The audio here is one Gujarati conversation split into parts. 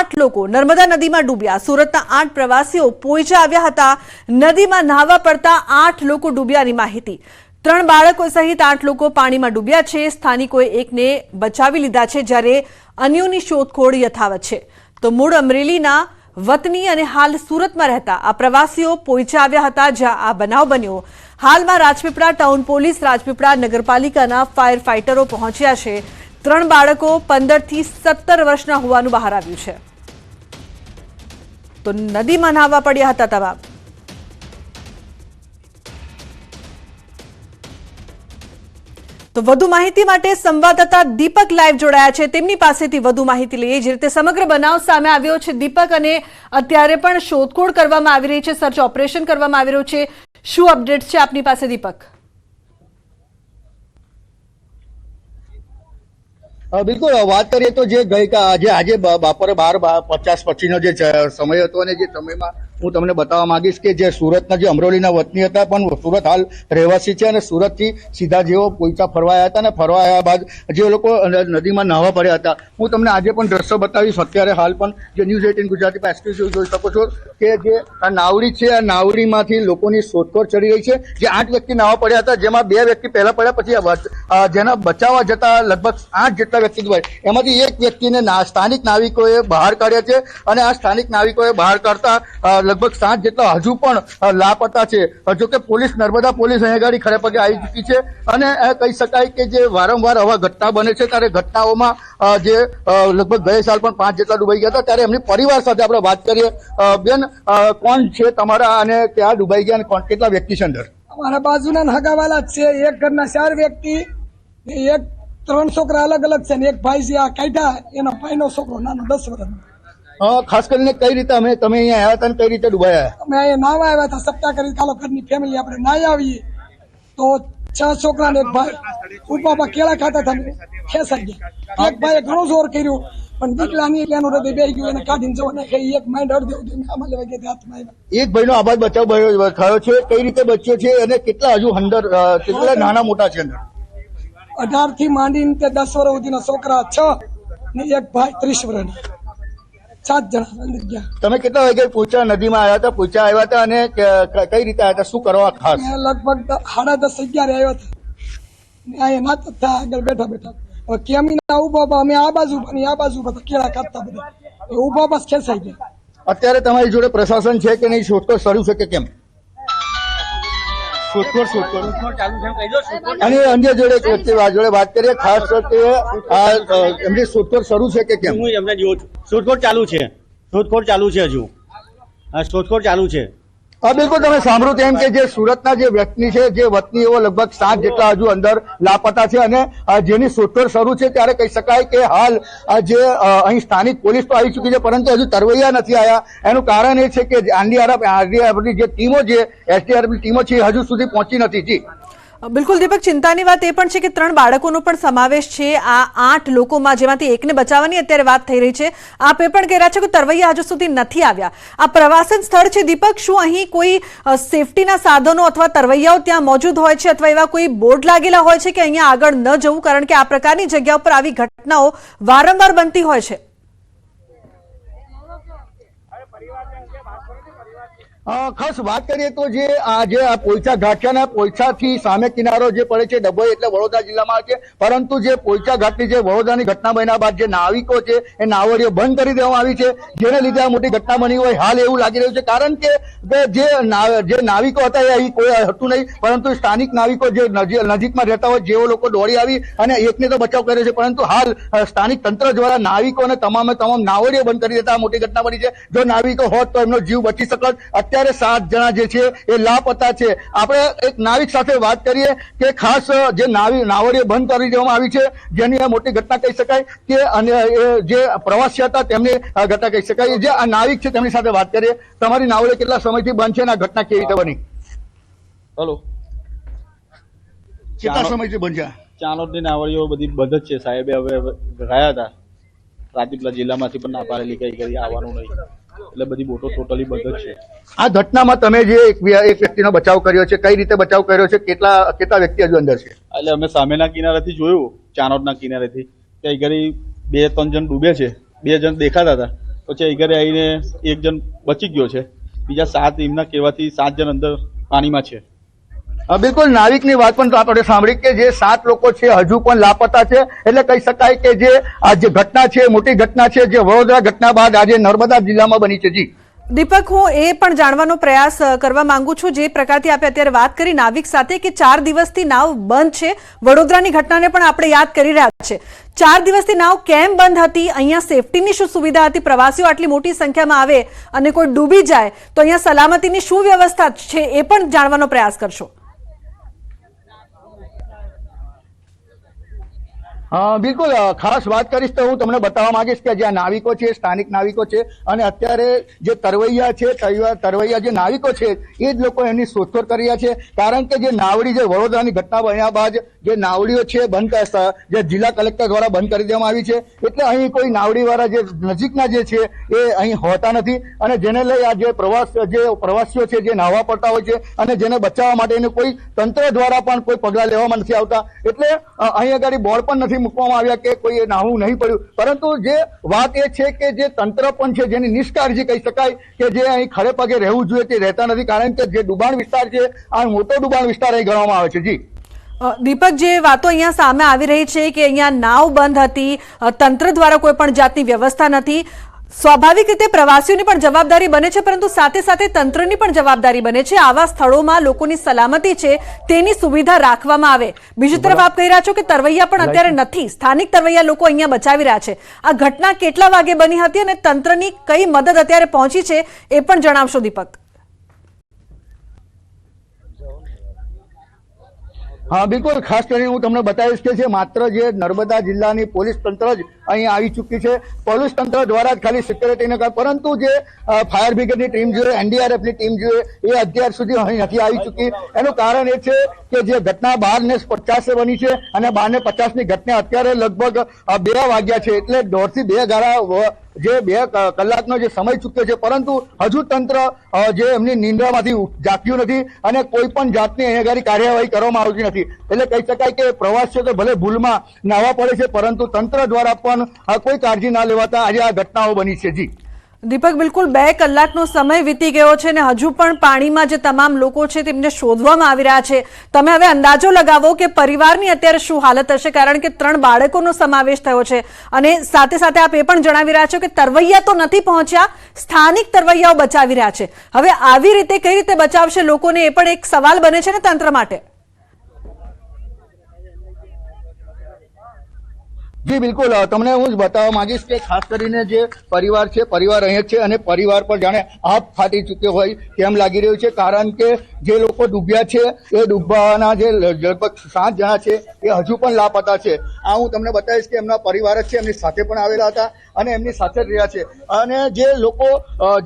8 લોકો નર્મદા નદીમાં ડૂબ્યા। સુરતના 8 પ્રવાસીઓ પોઈચા આવ્યા હતા। નદીમાં નહાવા પડતા 8 લોકો ડૂબ્યાની માહિતી। 3 બાળકો સહિત 8 લોકો પાણીમાં ડૂબ્યા છે। સ્થાનિકોએ એકને બચાવી લીધા છે, જ્યારે અન્યોની શોધખોળ યથાવત છે। તો મૂળ અમરેલીના વતની અને હાલ સુરતમાં રહેતા આ પ્રવાસીઓ પોઈચા આવ્યા હતા, જ્યાં આ બનાવ બન્યો। હાલમાં રાજપીપળા ટાઉન પોલીસ, રાજપીપળા નગરપાલિકાના ફાયર ફાઇટરો પહોંચ્યા છે। 3 બાળકો 15 થી 17 વર્ષના હોવાનું બહાર આવ્યું છે। તો નદીમાં નહાવા પડ્યા હતા તમામ। તો વધુ માહિતી માટે સંવાદદાતા દીપક લાઈવ જોડાયા છે, તેમની પાસેથી વધુ માહિતી લઈએ। જે રીતે સમગ્ર બનાવ સામે આવ્યો છે દીપક, અને અત્યારે પણ શોધખોળ કરવામાં આવી રહી છે, સર્ચ ઓપરેશન કરવામાં આવી રહ્યું છે, શું અપડેટ છે આપની પાસે દીપક? બિલકુલ, વાત કરીએ તો જે આજે બપોરે 12:50 પછીનો જે સમય હતો, અને જે સમયમાં હું તમને બતાવવા માંગીશ કે જે સુરતના જે અમરોલીના વતની હતા, પણ સુરત હાલ રહેવાસી છે, અને સુરતથી સીધા જેઓ પોઈચા ફરવા આવ્યા હતા, અને ફરવા આવ્યા બાદ જે લોકો નદીમાં નહાવા પડ્યા હતા, હું તમને આજે પણ દ્રશ્યો બતાવીશ। અત્યારે હાલ પણ જે ન્યૂઝ 18 ગુજરાતી પર એક્સક્લુઝિવ જોઈ શકો છો કે જે આ નાવડી છે, આ નાવડીમાંથી લોકોની શોધખોળ ચડી રહી છે। જે 8 વ્યક્તિ નહાવા પડ્યા હતા, જેમાં 2 વ્યક્તિ પહેલા પડ્યા, પછી જેના બચાવવા જતા લગભગ 8 જેટલા વ્યક્તિ ડૂબાય, એમાંથી એક વ્યક્તિને સ્થાનિક નાવિકોએ બહાર કાઢ્યા છે, અને આ સ્થાનિક નાવિકોએ બહાર કાઢતા લગભગ 7 જેટલા હજુ પણ લાપતા છે। જો કે પોલીસ, નર્મદા પોલીસ અહીંયા ગાડી ખડે પગે આવી ચૂકી છે, અને કહી શકાય કે જે વારંવાર આવા ઘટના બને છે, ત્યારે ઘટનાઓમાં જે લગભગ ગયા સાલ પણ 5 જેટલા ડૂબાઈ ગયા હતા। ત્યારે એમની પરિવાર સાથે આપણે વાત કરીએ। બેન, કોણ છે તમારા, અને ક્યાં ડૂબાઈ ગયા, અને કેટલા વ્યક્તિ છે અંદર? અમારા બાજુના હગાવાલા જ છે। એક ઘરના 4 વ્યક્તિ, એક 3 છોકરા અલગ અલગ છે, ને એક ભાઈ છે આ કાઢ્યા, એનો ભાઈનો છોકરો નાનો 10 વર્ષનો। ખાસ કરીને કઈ રીતે તમે અહીંયા આવ્યા હતા, કઈ રીતે ડૂબાયા? અમે અહીંયા નાવા આવ્યા હતા, સપ્તાહ કરી કાલો ઘરની ફેમિલી આપણે નાઈ આવીએ તો 6 છોકરા ને એક ભાઈ ઉપાપા કેળા ખાતા હતા, ખેસાઈ ગયા। એક ભાઈએ ઘણો જોર કર્યો, પણ દીકરા ની એટલે એનું હૃદય બેસી ગયું, એને કાઢીને જવાને એક માઇન્ડ અડધી આમાં લેવા ગયા હાથમાં આવ્યા। એક ભાઈનો આબાદ બચાવ થયો છે, કઈ રીતે બચ્યો છે, અને કેટલા હજુ અંદર, કેટલા નાના મોટા છે અંદર? 18 થી માંડીને તે 10 વર્ષ સુધીના છોકરા 6 ને એક ભાઈ 30 વર્ષના, 7 જણા અંદર ગયા। તમે કેટલા વાગે પોઈચા નદીમાં આવ્યા હતા, પોઈચા આવ્યા હતા, અને કઈ રીતે આવ્યા હતા, શું કરવા ખાસ? લગભગ 10:30 11 આવ્યા હતા, અહીંયા નાતા હતા આગળ બેઠા બેઠા। હવે કેમીના ઉભા અમે આ બાજુ અને આ બાજુ બધા કેળા કાપતા, બધા ઉભા બસ ખેંચાઈ ગયા। અત્યારે તમારી જોડે પ્રશાસન છે કે નહીં? શોધખોળ શરૂ છે કે કેમ? અને અન્ય જોડે વાત કરીએ, ખાસ એમની શોધખોળ શરૂ છે કે કેમ? હું એમને જોઉં છું, શોધખોળ ચાલુ છે, હજુ શોધખોળ ચાલુ છે। બિલકુલ, તમે સાંભળ્યું તેમ કે જે સુરતના જે વ્યક્તિ છે, જે વતનીઓ લગભગ 7 જેટલા હજુ અંદર લાપતા છે, અને જેની શોધખોળ શરૂ છે। ત્યારે કહી શકાય કે હાલ જે અહીં સ્થાનિક પોલીસ તો આવી ચૂકી છે, પરંતુ હજુ તરવૈયા નથી આવ્યા। એનું કારણ એ છે કે આરડીઆરની જે ટીમો છે, એસડીઆરએફની ટીમો છે, હજુ સુધી પહોંચી નથી। જી બિલકુલ દીપક, ચિંતાની વાત એ પણ છે કે 3 બાળકોનો પણ સમાવેશ છે આ 8 લોકોમાં, જેમાંથી એકને બચાવવાની અત્યારે વાત થઈ રહી છે। આપ એ પણ કહી રહ્યા છો કે તરવૈયા હજુ સુધી નથી આવ્યા। આ પ્રવાસન સ્થળ છે દીપક, શું અહીં કોઈ સેફટીના સાધનો અથવા તરવૈયાઓ ત્યાં મોજૂદ હોય છે, અથવા એવા કોઈ બોર્ડ લાગેલા હોય છે કે અહીંયા આગળ ન જવું, કારણ કે આ પ્રકારની જગ્યા પર આવી ઘટનાઓ વારંવાર બનતી હોય છે? ખાસ વાત કરીએ તો જે આ પોઈચા ઘાટ છે, ને પોઈચાથી સામે કિનારો જે પડે છે ડભોઈ, એટલે વડોદરા જિલ્લામાં છે, પરંતુ જે પોઈચા ઘાટની જે વડોદરાની ઘટના બન્યા બાદ જે નાવિકો છે એ નાવડીઓ બંધ કરી દેવામાં આવી છે, જેને લીધે આ મોટી ઘટના બની હોય હાલ એવું લાગી રહ્યું છે। કારણ કે જે નાવિકો હતા એ અહીં કોઈ હતું નહીં, પરંતુ સ્થાનિક નાવિકો જે નજીકમાં રહેતા હોય, જેઓ લોકો દોડી આવી અને એકને તો બચાવ કર્યો છે, પરંતુ હાલ સ્થાનિક તંત્ર દ્વારા નાવિકો અને તમામ નાવડીઓ બંધ કરી દેતા મોટી ઘટના બની છે। જો નાવિકો હોત તો એમનો જીવ બચી શકત। અત્યારે 7 જણા જે છે એ લાપતા છે। આપણે એક નાવિક સાથે વાત કરીએ કે ખાસ જે નાવડીઓ બંધ કરી દેવામાં આવી છે, જેની આ મોટી ઘટના કહી શકાય કે, અને જે પ્રવાસી હતા તેમની ઘટના કહી શકાય। જે આ નાવિક છે તેમની સાથે વાત કરીએ। તમારી નાવડી કેટલા સમયથી બંધ છે, અને આ ઘટના કેવી રીતે બની? હલો, કેટલા સમયથી બંધ છે? ચાણોદની નાવડીઓ બધી બંધ જ છે સાહેબે, હવે ગયા હતા રાજપીપળા જિલ્લામાંથી પણ ના પાડેલી, કઈ કરી આવવાનું નહીં, એટલે બધી બોટો ટોટલી બંધ જ છે। આ ઘટનામાં તમે જે એક વ્યક્તિનો બચાવ કર્યો છે, કઈ રીતે બચાવ કર્યો છે, કેટલા વ્યક્તિ હજુ અંદર છે? એટલે અમે સામેના કિનારેથી જોયું, ચાણોદના કિનારેથી, કઈ ઘડી 2-3 જણ ડૂબે છે, 2 જણ દેખાતા હતા, પછી અહીં ઘરે આવીને એક જણ બચી ગયો છે, બીજા 7 એમના કહેવાથી 7 જણ અંદર પાણીમાં છે. બિલકુલ નાવિકની વાત પણ આપણે સાંભળી કે જે 7 લોકો છે હજુ પણ લાપતા છે. એટલે કહી શકાય કે જે આ જે ઘટના છે મોટી ઘટના છે, જે વડોદરા ઘટના બાદ આજે નર્મદા જિલ્લામાં બની છે. જી દીપક, હું એ પણ જાણવાનો પ્રયાસ કરવા માંગુ છું, જે પ્રકારથી આપણે અત્યારે વાત કરી નાવિક સાથે કે 4 દિવસથી નાવ બંધ છે. વડોદરાની ઘટનાને પણ આપણે યાદ કરી રહ્યા છે. 4 દિવસથી નાવ કેમ બંધ હતી? અહીંયા સેફટીની શું સુવિધા હતી? પ્રવાસીઓ આટલી મોટી સંખ્યામાં આવે અને કોઈ ડૂબી જાય તો અહીંયા સલામતીની શું વ્યવસ્થા છે એ પણ જાણવાનો પ્રયાસ કરશો. બિલકુલ ખાસ વાત કરીશ તો હું તમને બતાવવા માંગીશ કે જે આ નાવિકો છે સ્થાનિક નાવિકો છે અને અત્યારે જે તરવૈયા છે તરવૈયા જે નાવિકો છે એ જ લોકો એની શોધખોળ કરી રહ્યા છે. કારણ કે જે નાવડી જે વડોદરાની ઘટના બન્યા બાદ જે નાવડીઓ છે બંધ જે જિલ્લા કલેક્ટર દ્વારા બંધ કરી દેવામાં આવી છે. એટલે અહીં કોઈ નાવડીવાળા જે નજીકના જે છે એ અહીં હોતા નથી અને જેને લઈ આ જે પ્રવાસીઓ છે જે નાહવા પડતા હોય છે અને જેને બચાવવા માટે કોઈ તંત્ર દ્વારા પણ કોઈ પગલાં લેવામાં નથી આવતા. એટલે અહીં આગળ બોર્ડ પણ નથી મૂકવામાં આવ્યા કે કોઈ નાહવું નહીં પડ્યું. પરંતુ જે વાત એ છે કે જે તંત્ર પણ છે જેની નિષ્કાળજી કહી શકાય કે જે અહીં ખડે પગે રહેવું જોઈએ તે રહેતા નથી. કારણ કે જે ડુબાણ વિસ્તાર છે આ મોટો ડુબાણ વિસ્તાર અહીં ગણવામાં આવે છે. જી દીપક, જે વાતો અહીંયા સામે આવી રહી છે કે અહીંયા નાવ બંધ હતી, તંત્ર દ્વારા કોઈ પણ જાતની વ્યવસ્થા નથી, સ્વાભાવિક રીતે પ્રવાસીઓની પણ જવાબદારી બને છે, પરંતુ સાથે સાથે તંત્રની પણ જવાબદારી બને છે. આવા સ્થળોમાં લોકોની સલામતી છે તેની સુવિધા રાખવામાં આવે. બીજી તરફ આપ કહી રહ્યા છો કે તરવૈયા પણ અત્યારે નથી, સ્થાનિક તરવૈયા લોકો અહીંયા બચાવી રહ્યા છે. આ ઘટના કેટલા વાગે બની હતી અને તંત્રની કઈ મદદ અત્યારે પહોંચી છે એ પણ જણાવશો દીપક. બિલકુલ ખાસ કરીને હું તમને બતાવીશ કે જે માત્ર જે નર્મદા જિલ્લાની પોલીસ તંત્ર જ અહીં આવી ચૂકી છે. પોલીસ તંત્ર દ્વારા જ ખાલી સિક્યોરિટીને પરંતુ જે ફાયર બ્રિગેડની ટીમ જોઈએ, એનડીઆરએફની ટીમ જોઈએ એ અત્યાર સુધી અહીં નથી આવી ચૂકી. એનું કારણ એ છે કે જે ઘટના 12:50 બની છે અને 12:50ની ઘટના અત્યારે લગભગ 2 વાગ્યા છે. એટલે 1.5 થી 2 ગાળા જે 2 કલાકનો જે સમય ચૂક્યો છે. પરંતુ હજુ તંત્ર જે એમની નિંદ્રામાંથી જાગ્યું નથી અને કોઈ પણ જાતની અહીંયા કાર્યવાહી કરવામાં આવતી નથી. એટલે કહી શકાય કે પ્રવાસીઓ તો ભલે ભૂલમાં નાહવા પડે છે પરંતુ તંત્ર દ્વારા પણ કોઈ કાળજી ના લેવાતા આજે આ ઘટનાઓ બની છે. જી દીપક, બિલકુલ 2 કલાકનો સમય વીતી ગયો છે અને હજુ પણ પાણીમાં જે તમામ લોકો છે તેમને શોધવામાં આવી રહ્યા છે. તમે હવે અંદાજો લગાવો કે પરિવારની અત્યારે શું હાલત હશે, કારણ કે 3 બાળકોનો સમાવેશ થયો છે અને સાથે સાથે આપ એ પણ જણાવી રહ્યા છો કે તરવૈયા તો નથી પહોંચ્યા, સ્થાનિક તરવૈયાઓ બચાવી રહ્યા છે. હવે આવી રીતે કઈ રીતે બચાવશે લોકોને એ પણ એક સવાલ બને છે ને તંત્ર માટે. જી બિલકુલ તમને હું જ બતાવવા માંગીશ કે ખાસ કરીને જે પરિવાર છે પરિવાર અહીંયા છે અને પરિવાર પર જાણે આપ ફાટી ચૂક્યો હોય તેમ લાગી રહ્યું છે. કારણ કે જે લોકો ડૂબ્યા છે એ ડૂબવાના જે લગભગ 7 જણા છે એ હજુ પણ લાપતા છે. આ હું તમને બતાવીશ કે એમના પરિવાર જ છે, એમની સાથે પણ આવેલા હતા અને એમની સાથે જ રહ્યા છે. અને જે લોકો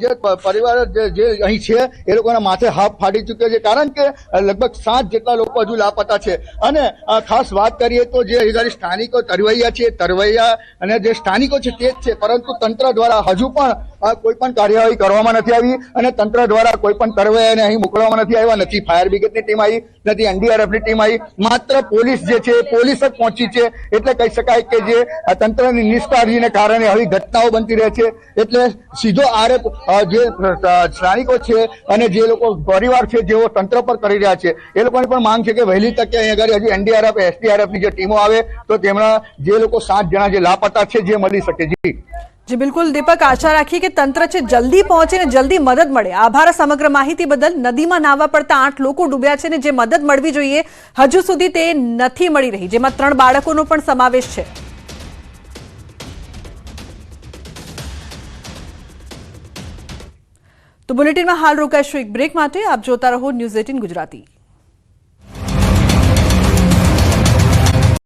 જે પરિવાર જે અહીં છે એ લોકોના માથે હાથ ફાટી ચૂક્યો છે. કારણ કે લગભગ 7 જેટલા લોકો હજુ લાપતા છે. અને ખાસ વાત કરીએ તો જે અહીં સ્થાનિકો તરવૈયા છે, તરવૈયા અને જે સ્થાનિકો છે તે જ છે, પરંતુ તંત્ર દ્વારા હજુ પણ કોઈ પણ કાર્યવાહી કરવામાં નથી આવી અને તંત્ર દ્વારા કોઈ પણ તરવૈયાને અહીં મોકલવામાં નથી આવ્યા. નથી ફાયર બ્રિગેડની ટીમ આવી, નથી એનડીઆરએફની ટીમ આવી, માત્ર પોલીસ જે છે પોલીસ જ પહોંચી છે. એટલે કહી શકાય કે જે તંત્રની નિષ્કાળજીને કારણે આવી ઘટનાઓ બનતી રહે છે. એટલે સીધો આરોપ જે સ્થાનિકો છે અને જે લોકો પરિવાર છે જેઓ તંત્ર પર કરી રહ્યા છે એ લોકોની પણ માંગ છે કે વહેલી તકે અહીં આગળ હજી એનડીઆરએફ એસડીઆરએફની જે ટીમો આવે તો તેમના જે લોકો 7 જણા જે લાપતા છે જે મળી શકે. જી બિલકુલ દીપક, આશા રાખીએ કે તંત્ર છે જલ્દી પહોંચે ને જલ્દી મદદ મળે. આભાર સમગ્ર માહિતી બદલ. નદીમાં નાહવા પડતા 8 લોકો ડૂબ્યા છે ને જે મદદ મળવી જોઈએ હજુ સુધી તે નથી મળી રહી, જેમાં 3 બાળકોનો પણ સમાવેશ છે. તો બુલેટિનમાં હાલ રોકાઈશું એક બ્રેક માટે. આપ જોતા રહો ન્યૂઝ 18 ગુજરાતી.